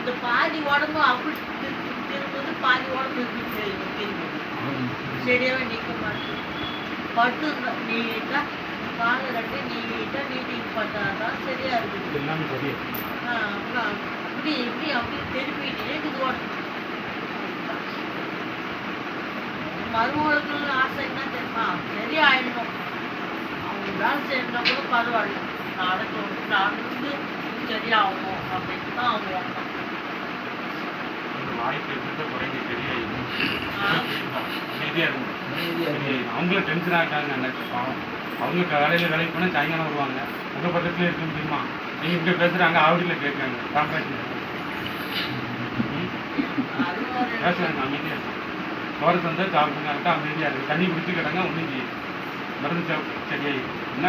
இந்த பாதி உடம்பு அப்படி திரும்புது, பாதி உடம்பு இப்படி திரும்புது. சரியாவே நிற்க மாட்டேங்குது. பட்டு நீட்டாக காலை ரெண்டு நீட்டாக நீட்டிங் பண்ணாதான் சரியா இருக்குது. எல்லாமே சரியா அப்புறம் இப்படி இப்படி அப்படி திருப்பிட்டே இருக்குது உடம்பு. மருமகளுக்கு ஆசை என்ன தெரியுமா, சரியாயிடணும். அவங்க வேலை செய்யணும்னா கூட பரவாயில்ல, நடந்து சரியாகணும் அப்படின்னு தான் அவங்க எண்ணம். வாய்ப்பு இருக்கிறத குறைங்க சரியாயிடும். அமைதியாக இருக்கும். அவங்களும் டென்ஷனாக இருக்காங்க. எனக்கு பாவம் அவங்க காலையில் வேலைக்கு போனால் சாயங்காலம் வருவாங்க. உங்கள் பக்கத்துலேயே இருக்க முடியுமா? நீங்கள் இப்படி பேசுகிறாங்க, ஆவடியில் கேட்குறாங்க. கான்ட்ராக்ட் பேசுகிறாங்க, அமைதியாக இருக்கும். போகிறது வந்தால் சாப்பிடுங்க, அமைதியாக இருக்குது. தண்ணி குடிச்சு கிடங்க, ஒன்றும் செய்யும். மருந்து சரியாயிடும் என்ன.